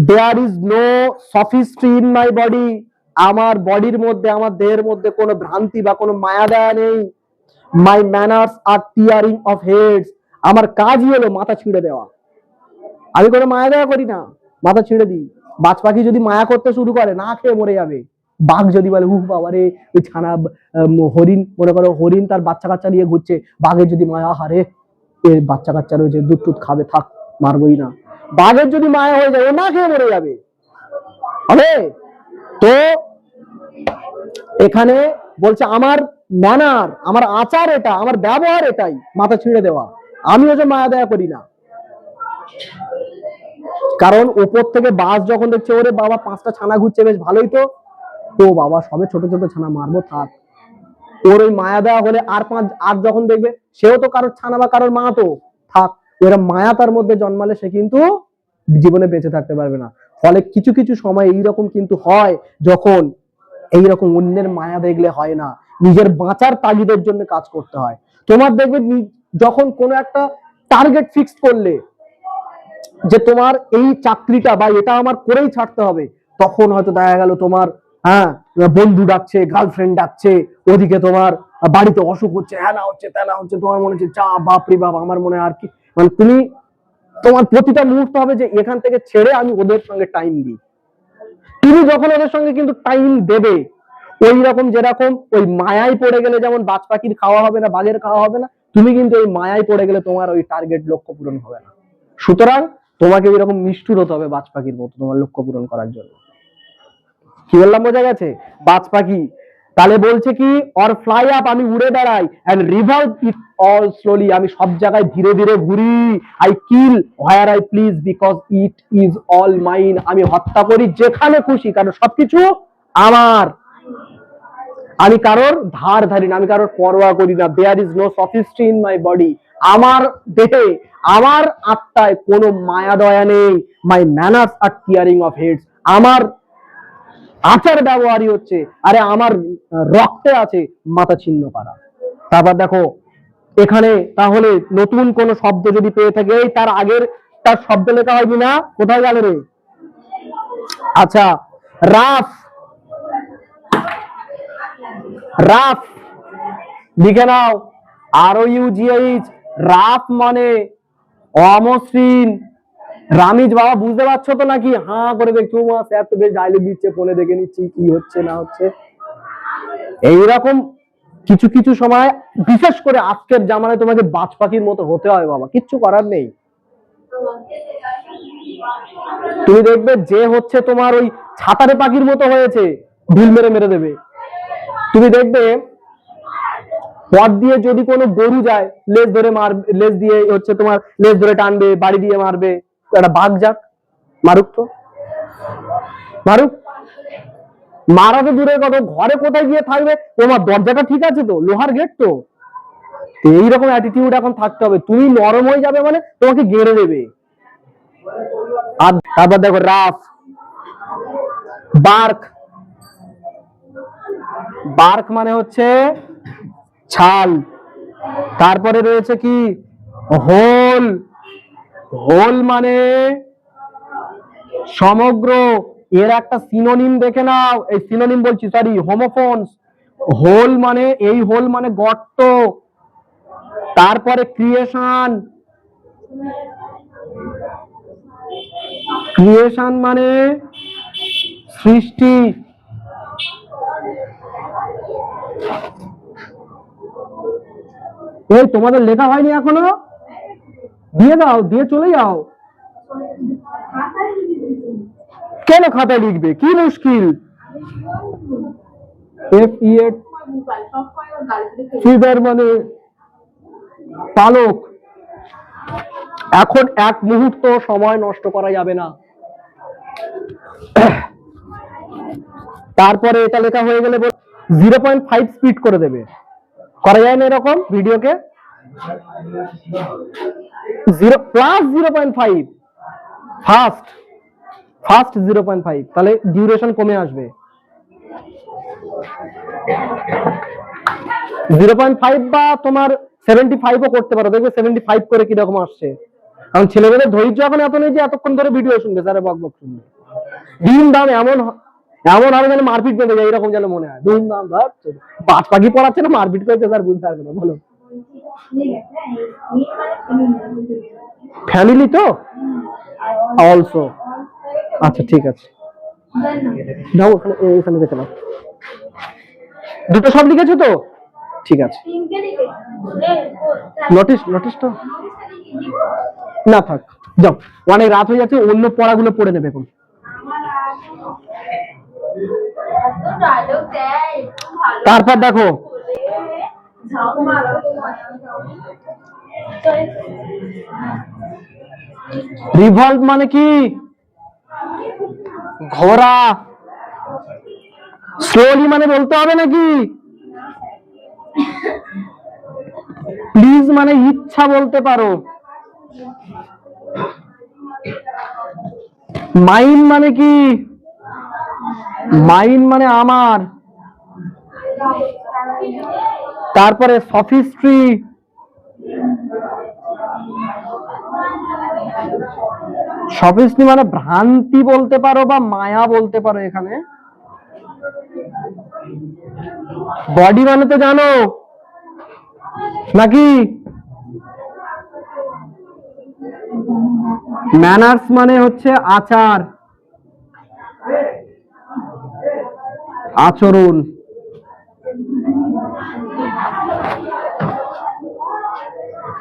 there is no sophistry in my body, আমার বডির মধ্যে, আমার দেহের মধ্যে কোনো ভ্রান্তি বা কোনো মায়া দেয়া নেই। মাই ম্যানার্স আর টিয়ারিং অফ হেডস, আমার কাজই হলো মাথা ছিঁড়ে দেওয়া। আমি কোনো মায়া দেয়া করি না, মাথা ছিঁড়ে দিই। বাজ পাখি যদি মায়া করতে শুরু করে না খেয়ে মরে যাবে। বাঘ যদি বলে হুহ বাবারে ওই ছানা, হরিণ মনে করো, হরিণ তার বাচ্চা কাচ্চা নিয়ে ঘুরছে, বাঘের যদি মায়া, হারে এর বাচ্চা কাচ্চা রয়েছে, দুধ টুধ খাবে, থাক মারবই না। বাঘের যদি মায়া হয়ে যায় ও না খেয়ে মরে যাবে। তো এখানে বলছে আমার ম্যানার, আমার আচার এটা, আমার ব্যবহার এটাই, মাথা ছিঁড়ে দেওয়া। আমি ওই যে মায়া দেয়া করি না, কারণ ওপর থেকে বাস যখন দেখছে ওরে বাবা 5টা ছানা ঘুরছে, বেশ ভালোই তো, ও বাবা সবে ছোট ছোট ছানা, মারবো থাক। ওর ওই মায়া দেওয়া হলে আর যখন দেখবে সেও তো কারোর ছানা বা কারোর মা, তো থাক। এরা মায়া তার মধ্যে জন্মালে সে কিন্তু জীবনে বেঁচে থাকতে পারবে না। ফলে কিছু কিছু সময় এইরকম কিন্তু হয়, যখন এইরকম অন্যের মায়া দেখলে হয় না, নিজের বাঁচার তাগিদের জন্য কাজ করতে হয়। তোমার দেখবে যখন কোনো একটা টার্গেট ফিক্সড করলে যে তোমার এই চাকরিটা বা এটা আমার করেই ছাড়তে হবে, তখন হয়তো দেখা গেল তোমার বন্ধু ডাকছে, গার্লফ্রেন্ড ডাকছে, ওদিকে তোমার বাড়িতে অসুখ হচ্ছে, হ্যাঁ হচ্ছে তেনা হচ্ছে, তোমার মনে হচ্ছে চা বাপরে বাপ, আমার মনে আর কি, মানে তুমি তোমার প্রতিটা মুহূর্ত হবে যে এখান থেকে ছেড়ে আমি ওদের সঙ্গে টাইম দিই। তুমি যখন ওদের সঙ্গে কিন্তু টাইম দেবে, ওই রকম যেরকম ওই মায়ায় পড়ে গেলে যেমন বাজ পাখির খাওয়া হবে না, বাঘের খাওয়া হবে না, তুমি কিন্তু ওই মায়ায় পড়ে গেলে তোমার ওই টার্গেট লক্ষ্য পূরণ হবে না। সুতরাং তোমাকে এরকম নিষ্ঠুর হতে হবে বাজ পাখির মতো তোমার লক্ষ্য পূরণ করার জন্য। কি বললাম বোঝা গেছে? বাজ পাখি তাহলে বলছে কি, অর ফ্লাই আপ, আমি উড়ে বেড়াই, and revolve it all slowly, আমি সব জায়গায় ধীরে ধীরে ঘুরি। I kill where I please because it is all mine, আমি হত্যা করি যেখানে খুশি, কারণ সবকিছু আমার। আমি কারোর ধার ধারি না, আমি কারোর পরোয়া করি না। There is no sophistry in my body, আমার দেহে, আমার আত্মায় কোনো মায়া দয়া নেই। মাই ম্যানার্স আর টিয়ারিং অফ হেডস, আমার আচার ব্যবহারই হচ্ছে, আরে আমার রক্তে আছে মাথা ছিন্ন করা। তারপর দেখো এখানে তাহলে নতুন কোন শব্দ যদি পেয়ে থাকে, তার আগের তার শব্দ লেখা হয়নি না, কোথায় গেল রে? আচ্ছা, রাফ, রাফ লিখে নাও, ROUGH, রাফ মানে অমসৃণ। রামিজ বাবা বুঝতে পারছো তো নাকি? হ্যাঁ করে দেখছো, স্যার তো বেশ ডায়লগ দিচ্ছে, ফোনে দেখে নিচ্ছি কি হচ্ছে না হচ্ছে। এইরকম কিছু কিছু সময়, বিশেষ করে আজকের জামানায় তোমাকে বাজ পাখির মতো হতে হয় বাবা, কিচ্ছু করার নেই। তুমি দেখবে যে হচ্ছে তোমার ওই ছাতারে পাখির মতো হয়েছে, ঢিল মেরে মেরে দেবে। তুমি দেখবে পথ দিয়ে যদি কোনো গরু যায়, লেজ ধরে মারবে, লেজ দিয়ে হচ্ছে তোমার লেজ ধরে টানবে, বাড়ি দিয়ে মারবে। একটা বাঘ যাক, মারুক তো, মারুক। মারা তো দূরের কথা, ঘরে কোথায় গিয়ে থাকবে? তোমার দরজাটা ঠিক আছে তো, লোহার গেট তো। এইরকম অ্যাটিটিউড এখন থাকতে হবে। তুমি নরম হয়ে যাবে মানে তোমাকে গেড়ে দেবে। আর তারপর দেখো রাফ, বার্ক। বার্ক মানে হচ্ছে ছাল। তারপরে রয়েছে কি হোল। হোল মানে সমগ্র। এর একটা সিনোনিম দেখে নাও, এই সিনোনিম বলছি, সরি, হোমোফোনস। হোল মানে, এই হোল মানে গর্ত। তারপরে ক্রিয়েশন। ক্রিয়েশন মানে সৃষ্টি। এই তোমাদের লেখা হয়নি এখনো? দিয়ে দাও, দিয়ে চলে যাও। কেন খাতায় লিখবে, কি মুশকিল? ফিদার মানে পালক। এখন এক মুহূর্ত সময় নষ্ট করা যাবে না। তারপরে এটা লেখা হয়ে গেলে 0.5 স্পিড করে দেবে। করা যায় না এরকম ভিডিওকে? 0+0.5 ফাস্ট, ফাস্ট 0.5, তাহলে ডিউরেশন কমে আসবে। 0.5 বা তোমার 75ও করতে পারো, দেখবে 75 করে কিরকম আসছে। কারণ ছেলেমেয়েদের ধৈর্য এখন এত নেই যে এতক্ষণ ধরে ভিডিও শুনবে, স্যারে বক বক শুনবে। ডিম দাম এমন এমন হবে যেন মারপিট পেতে যায়, এরকম যেন মনে হয়। ডিম দাম ধর বাজ পাখি পড়াচ্ছে না, মারপিট করছে, স্যার বুঝতে পারবে না। বলো, ফ্যামিলি তো অলসো। আচ্ছা ঠিক আছে, দাও এখানে দেখে নাও। দুটো সব লিখেছো তো? ঠিক আছে। নোটিশ, নোটিশ তো না থাক, যাও, অনেক রাত হয়ে যাচ্ছে, অন্য পড়াগুলো পড়ে নেবে এখন। তারপর দেখো রিভলভ মানে কি? ঘোরা। স্লোলি মানে বলতে হবে নাকি? প্লিজ মানে ইচ্ছা বলতে পারো। মাইন মানে কি? মাইন মানে আমার। তারপরে সফিস্ট্রি। সফিস্ট্রি মানে ভ্রান্তি বলতে পারো বা মায়া বলতে পারো এখানে। বডি মানে তো জানো নাকি? ম্যানার্স মানে হচ্ছে আচার, আচরণ।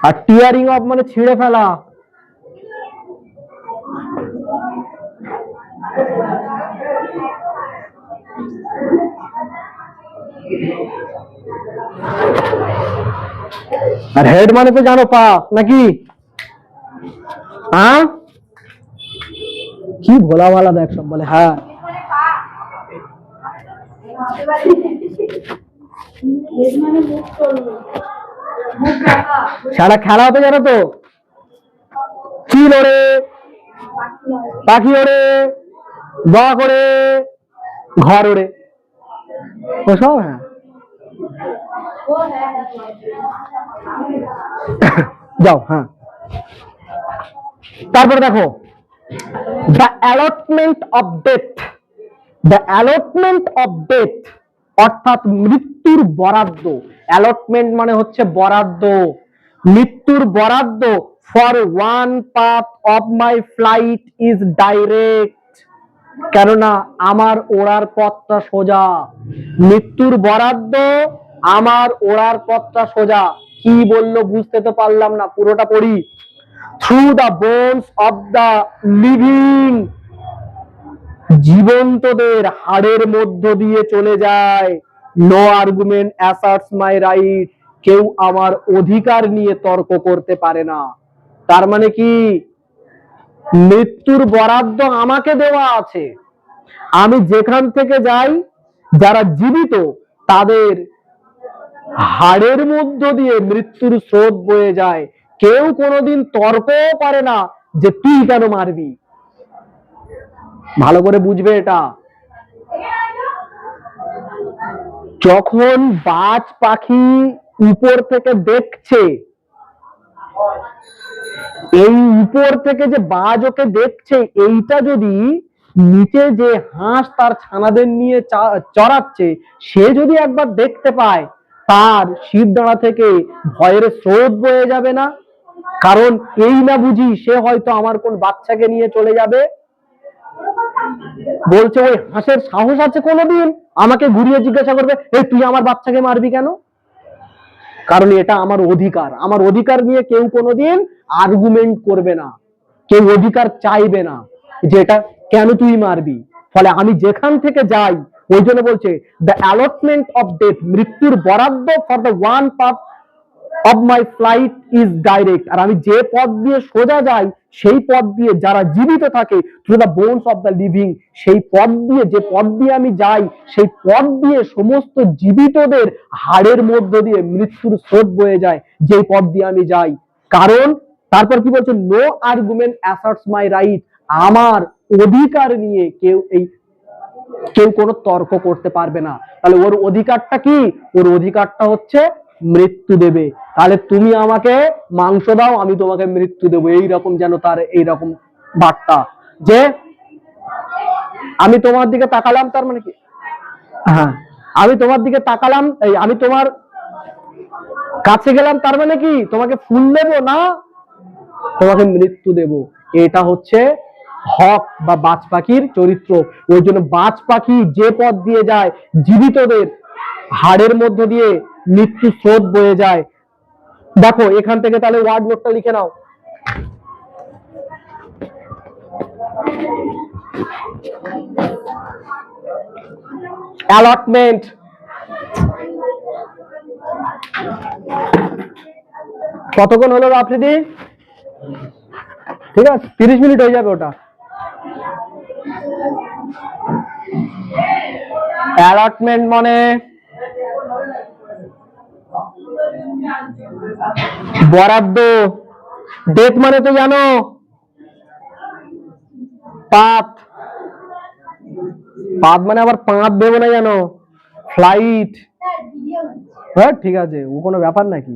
আর টিয়ারিং অফ মানে ছিঁড়ে ফেলা। আর হেড মানে তো জানো পা নাকি? হ্যাঁ, কি ভোলা ভালা দেখ সব বলে। হ্যাঁ, সারা খেলা হতে জানো তো? চিল ওড়ে, পাখি ওড়ে, বা করে, ঘর ওড়ে, ওসব। হ্যাঁ, যাও। হ্যাঁ, তারপরে দেখো the allotment of death. The allotment of death অর্থাৎ মৃত্যুর বরাদ্দ। অ্যালটমেন্ট মানে হচ্ছে বরাদ্দ, মৃত্যুর বরাদ্দ। For one path of my flight is direct. কেননা আমার ওড়ার পথটা সোজা। মৃত্যুর বরাদ্দ, আমার ওড়ার পথটা সোজা। কি বললো বুঝতে তো পারলাম না, পুরোটা পড়ি। Through the bones of the living, জীবন্তদের হাড়ের মধ্য দিয়ে চলে যায়। No argument asserts my right. কেউ আমার অধিকার নিয়ে তর্ক করতে পারে না। তার মানে কি, মৃত্যুর বরাদ্দ আমাকে দেওয়া আছে। আমি যেখান থেকে যাই, যারা জীবিত তাদের হাড়ের মধ্য দিয়ে মৃত্যুর স্রোত বয়ে যায়। কেউ কোনোদিন তর্কও পারে না যে তুই কেন মারবি। ভালো করে বুঝবে এটা। যখন বাজ পাখি উপর থেকে দেখছে, এই উপর থেকে যে বাজ ওকে দেখছে, এইটা যদি নিচে যে হাঁস তার ছানাদের নিয়ে চড়াচ্ছে, সে যদি একবার দেখতে পায়, তার শিরদাঁড়া থেকে ভয়ের স্রোত বয়ে যাবে না? কারণ এই না বুঝি সে হয়তো আমার কোন বাচ্চাকে নিয়ে চলে যাবে। বলছে ওই হাঁসের সাহস আছে কোনোদিন আমাকে ঘুরিয়ে জিজ্ঞাসা করবে, এই তুই আমার বাচ্চাকে মারবি কেন? কারণ এটা আমার অধিকার। আমার অধিকার নিয়ে কেউ কোনোদিন আর্গুমেন্ট করবে না, কেউ অধিকার চাইবে না যে এটা কেন তুই মারবি। ফলে আমি যেখান থেকে যাই, ওই জন্য বলছে দ্য অ্যালটমেন্ট অফ ডেথ, মৃত্যুর বরাদ্দ for the one path of my flight is direct. আর আমি যে পথ দিয়ে সোজা যাই, সেই পথ দিয়ে যারা জীবিত থাকে, through the bones of the living, সেই পথ দিয়ে, যে পথ দিয়ে আমি যাই, সেই পথ দিয়ে সমস্ত জীবিতদের হাড়ের মধ্য দিয়ে মৃত্যুর স্রোত বয়ে যায়, যে পথ দিয়ে আমি যাই। কারণ তারপর কি বলছে, no argument asserts my right, আমার অধিকার নিয়ে কেউ কোনো তর্ক করতে পারবে না। তাহলে ওর অধিকারটা কি? ওর অধিকারটা হচ্ছে মৃত্যু দেবে। তাহলে তুমি আমাকে মাংস দাও, আমি তোমাকে মৃত্যু দেবো, এইরকম যেন তার এইরকম বার্তা। যে আমি তোমার দিকে তাকালাম, তার মানে কি, হ্যাঁ, আমি তোমার দিকে তাকালাম, আমি তোমার কাছে গেলাম, তার মানে কি তোমাকে ফুল দেবো না, তোমাকে মৃত্যু দেব। এটা হচ্ছে হক বা বাজ পাখির চরিত্র। ওই জন্য বাজ পাখি যে পথ দিয়ে যায়, জীবিতদের হাড়ের মধ্য দিয়ে মৃত্যু স্রোত বয়ে যায়। দেখো এখান থেকে তাহলে ওয়ার্ড নোটটা লিখে নাও। অ্যালটমেন্ট, কতক্ষণ হলো আফ্রিদি? ঠিক আছে, 30 মিনিট হয়ে যাবে ওটা। অ্যালটমেন্ট মানে বরাদ্দ। ডেথ মানে তো জানো, পাত। পাত মানে আবার পাঁত দেবো না জানো, ফ্লাইট। হ্যাঁ ঠিক আছে, ও কোনো ব্যাপার নাকি?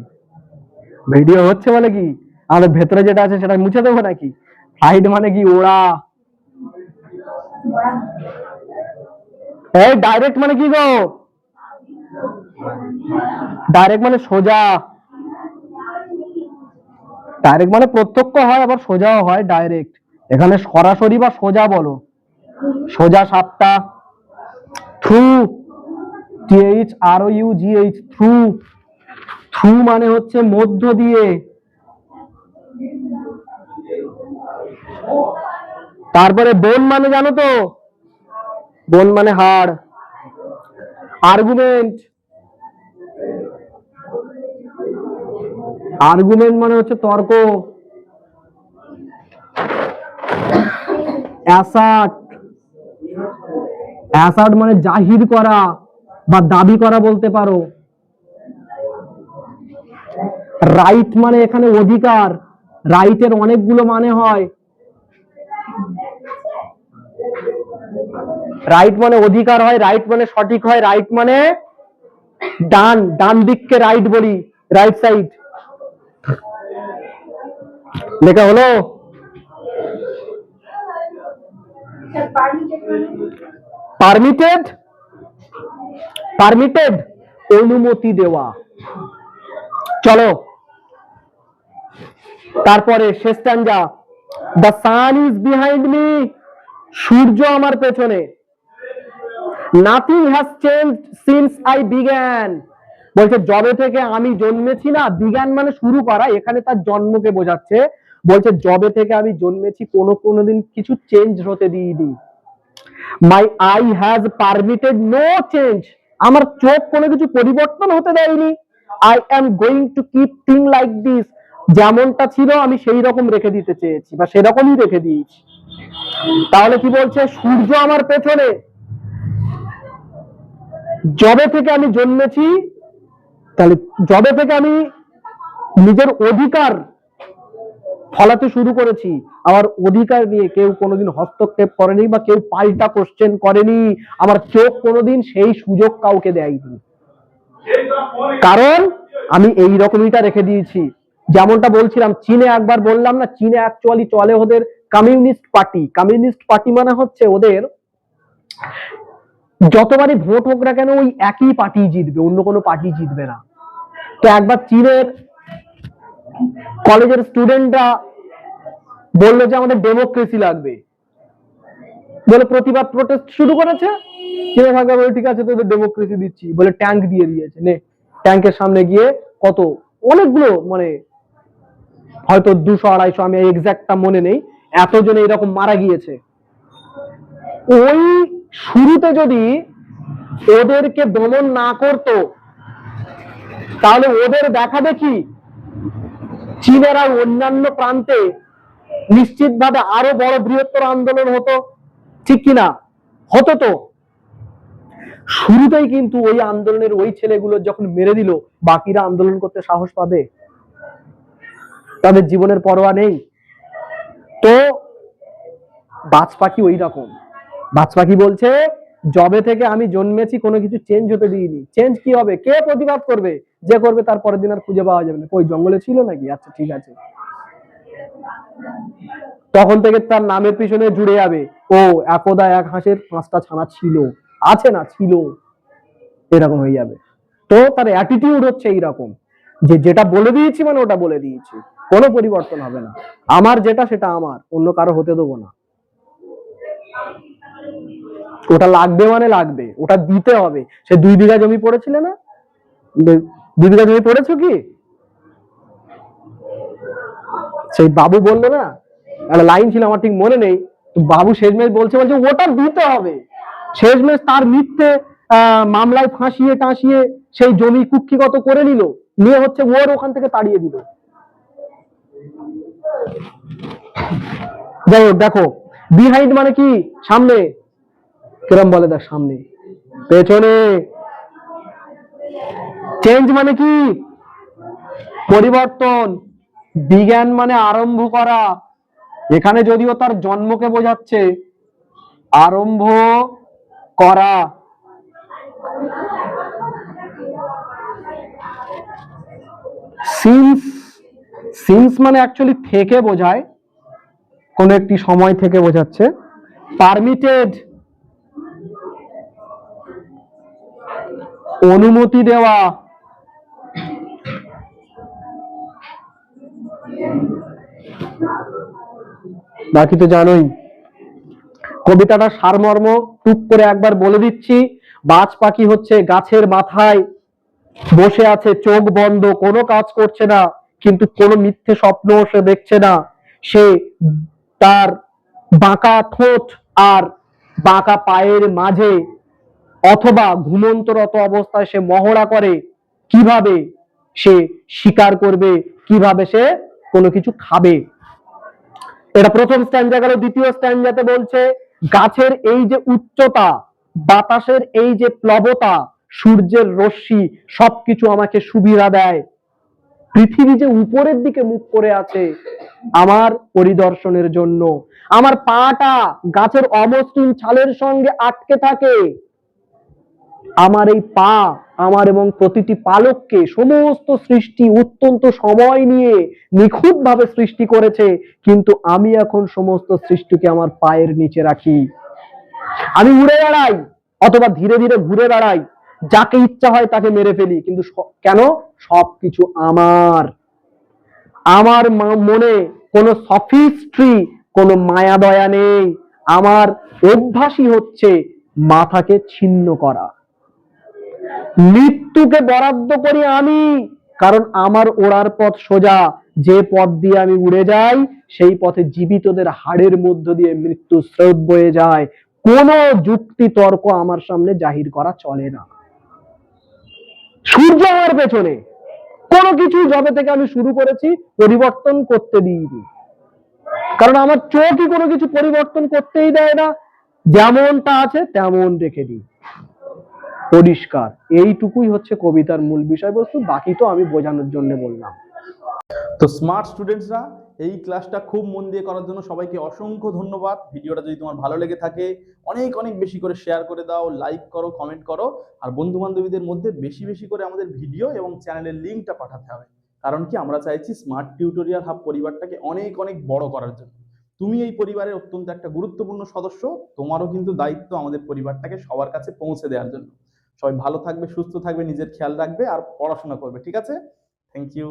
ভিডিও হচ্ছে মানে কি, আমাদের ভেতরে যেটা আছে সেটা মুছে দেবো নাকি? ফ্লাইট মানে কি, ওড়া। এই ডাইরেক্ট মানে কি গো? ডাইরেক্ট মানে সোজা। ডাইরেক্ট মানে প্রত্যক্ষ হয়, আবার সোজাও হয় ডাইরেক্ট। এখানে সরাসরি বা সোজা বলো, সোজা সাপটা। Through, THROUGH, through. থ্রু মানে হচ্ছে মধ্য দিয়ে। তারপরে বোন মানে জানো তো, বোন মানে হাড়। আর্গুমেন্ট, আর্গুমেন্ট মানে হচ্ছে তর্ক। অ্যাসার্ট, অ্যাসার্ট মানে জাহির করা বা দাবি করা বলতে পারো। রাইট মানে এখানে অধিকার। রাইটের অনেকগুলো মানে হয়। রাইট মানে অধিকার হয়, রাইট মানে সঠিক হয়, রাইট মানে ডান, ডান দিককে রাইট বলি, রাইট সাইড। লেখা হলো? পারমিটেড, পারমিটেড অনুমতি দেওয়া। চলো তারপরে শেষ stanza. The sun is behind me, সূর্য আমার পেছনে। Nothing has changed since I began, বলছে জবে থেকে আমি জন্মেছি না, বিজ্ঞান মানে শুরু করা, এখানে তার জন্মকে বোঝাচ্ছে। বলছে জবে থেকে আমি জন্মেছি কোনোদিন কিছু চেঞ্জ হতে দিইনি। My eye has permitted no change, আমার চোখ কোনো কিছু পরিবর্তন হতে দেয়নি। I am going to keep thing like this, যেমনটা ছিল আমি সেই রকম রেখে দিতে চেয়েছি বা সেরকমই রেখে দিয়েছি। তাহলে কি বলছে, সূর্য আমার পেছনে, যবে থেকে আমি জন্মেছি, তাহলে যবে থেকে আমি নিজের অধিকার ফলাতে শুরু করেছি, আমার অধিকার নিয়ে কেউ কোনোদিন হস্তক্ষেপ করেনি বা কেউ পাল্টা কোশ্চেন করেনি, আমার চোখ কোনোদিন সেই সুযোগ কাউকে দেয়নি, কারণ আমি এই রকমইটা রেখে দিয়েছি। যেমনটা বলছিলাম, চীনে একবার বললাম না, চীনে অ্যাকচুয়ালি চলে ওদের কমিউনিস্ট পার্টি। কমিউনিস্ট পার্টি মানে হচ্ছে ওদের যতবারই ভোট হোক না কেন ওই একই পার্টি জিতবে, অন্য কোনো পার্টি জিতবে না। তো একবার চীনের কলেজের স্টুডেন্টরা বললো যে আমাদের ডেমোক্রেসি লাগবে, বলে প্রতিবাদ প্রোটেস্ট শুরু করেছে। চীনা সরকার বলে ঠিক আছে তোদের ডেমোক্রেসি দিচ্ছি, বলে ট্যাঙ্ক দিয়ে দিয়েছে, নে ট্যাঙ্কের সামনে গিয়ে কত অনেকগুলো মানে হয়তো 200-250, আমি এক্সাক্টটা মনে নেই, এতজন এইরকম মারা গিয়েছে। ওই শুরুতে যদি ওদেরকে দমন না করতো তাহলে ওদের দেখা দেখি চীনের আর অন্যান্য প্রান্তে নিশ্চিতভাবে আরো বড় বৃহত্তর আন্দোলন হতো, ঠিক কিনা? হতো তো। শুরুতেই কিন্তু ওই আন্দোলনের ওই ছেলেগুলো যখন মেরে দিল, বাকিরা আন্দোলন করতে সাহস পাবে? তাদের জীবনের পরোয়া নেই। তো বাজ পাখি ওই রকম। বাজ পাখি বলছে যবে থেকে আমি জন্মেছি কোনো কিছু চেঞ্জ হতে দিইনি। চেঞ্জ কি হবে? কে প্রতিবাদ করবে? যে করবে তার পরের দিন আর খুঁজে পাওয়া যাবে না। ওই জঙ্গলে ছিল নাকি? আচ্ছা ঠিক আছে, তখন থেকে তার নামের পিছনে জুড়ে যাবে ও একদা এক হাঁসের 5টা ছানা ছিল, আছে না ছিল, এরকম হয়ে যাবে। তো তার অ্যাটিটিউড হচ্ছে এইরকম যে যেটা বলে দিয়েছি মানে ওটা বলে দিয়েছি, কোনো পরিবর্তন হবে না, আমার যেটা সেটা আমার, অন্য কারো হতে দেবো না। ওটা লাগবে মানে লাগবে, ওটা দিতে হবে। সে 2 বিঘা জমি পড়েছিল না, 2 বিঘা জমি পড়েছো কি? সেই বাবু বললো না, একটা লাইন ছিল আমার ঠিক মনে নেই, বাবু শেষমেশ বলছে ওটা দিতে হবে। শেষমেশ তার মিথ্যে মামলায় ফাঁসিয়ে টাঁসিয়ে সেই জমি কুক্ষিগত করে নিল, নিয়ে হচ্ছে ওর ওখান থেকে তাড়িয়ে দিল। যাই হোক, দেখো বিহাইন্ড মানে কি? সামনে। কিরম বলে দেখ, সামনে পেছনে। চেঞ্জ মানে কি? পরিবর্তন। বিজ্ঞান মানে আরম্ভ করা, এখানে যদিও তার জন্মকে বোঝাচ্ছে, আরম্ভ করা। সিন্স, সিন্স মানে অ্যাকচুয়ালি থেকে বোঝায়, কোন একটি সময় থেকে বোঝাচ্ছে। পারমিটেড, অনুমতি দেওয়া। বাকি তো জানোই। কবিতাটা সারমর্ম টুক করে একবার বলে দিচ্ছি। বাজ পাখি হচ্ছে গাছের মাথায় বসে আছে, চোখ বন্ধ, কোনো কাজ করছে না, কিন্তু কোনো মিথ্যে স্বপ্ন সে দেখছে না। সে তার বাঁকা ঠোঁট আর বাঁকা পায়ের মাঝে অথবা ঘুমন্তরত অবস্থায় সে মহড়া করে কিভাবে সে শিকার করবে, কিভাবে সে কোনো কিছু খাবে। এটা প্রথম স্ট্যান্জা গেল। দ্বিতীয় স্ট্যান্জাতে বলছে গাছের এই যে উচ্চতা, বাতাসের এই যে প্লবতা, সূর্যের রশ্মি সবকিছু আমাকে সুবিধা দেয়। পৃথিবী যে উপরের দিকে মুখ করে আছে আমার পরিদর্শনের জন্য। আমার পাটা গাছের অমসৃণ ছালের সঙ্গে আটকে থাকে। আমার এই পা, আমার এবং প্রতিটি পালককে সমস্ত সৃষ্টি অত্যন্ত সময় নিয়ে নিখুঁত ভাবে সৃষ্টি করেছে, কিন্তু আমি এখন সমস্ত সৃষ্টিকে আমার পায়ের নিচে রাখি। আমি উড়ে বেড়াই অথবা ধীরে ধীরে ঘুরে বেড়াই, যাকে ইচ্ছা হয় তাকে মেরে ফেলি, কিন্তু কেন? সবকিছু আমার। আমার মনে কোনো সফিস্ট্রি, কোনো মায়া দয়া নেই। আমার অভ্যাসই হচ্ছে মাথাকে ছিন্ন করা। মৃত্যুকে বরাদ্দ করি আমি, কারণ আমার ওড়ার পথ সোজা। যে পথ দিয়ে আমি উড়ে যাই সেই পথে জীবিতদের হাড়ের মধ্য দিয়ে মৃত্যু স্রোত বয়ে যায়। কোন যুক্তি তর্ক আমার সামনে জাহির করা চলে না। সূর্য আমার পেছনে, কোনো কিছু যবে থেকে আমি শুরু করেছি পরিবর্তন করতে দিইনি, কারণ আমার চোখই কোনো কিছু পরিবর্তন করতেই দেয় না, যেমনটা আছে তেমন রেখে দিই, পরিষ্কার। এইটুকুই হচ্ছে কবিতার মূল বিষয়বস্তু, বাকি তো আমি বোঝানোর জন্য বললাম। তো স্মার্ট স্টুডেন্টসরা, এই ক্লাসটা খুব মন দিয়ে করার জন্য সবাইকে অসংখ্য ধন্যবাদ। ভিডিওটা যদি তোমার ভালো লেগে থাকে অনেক অনেক বেশি করে শেয়ার করে দাও, লাইক করো, কমেন্ট করো, আর বন্ধু বান্ধবীদের মধ্যে বেশি বেশি করে আমাদের ভিডিও এবং চ্যানেলের লিঙ্কটা পাঠাতে হবে। কারণ কি, আমরা চাইছি স্মার্ট টিউটোরিয়াল হাব পরিবারটাকে অনেক অনেক বড় করার জন্য। তুমি এই পরিবারের অত্যন্ত একটা গুরুত্বপূর্ণ সদস্য, তোমারও কিন্তু দায়িত্ব আমাদের পরিবারটাকে সবার কাছে পৌঁছে দেওয়ার জন্য। সবাই ভালো থাকবে, সুস্থ থাকবে, নিজের খেয়াল রাখবে আর পড়াশোনা করবে, ঠিক আছে? Thank you.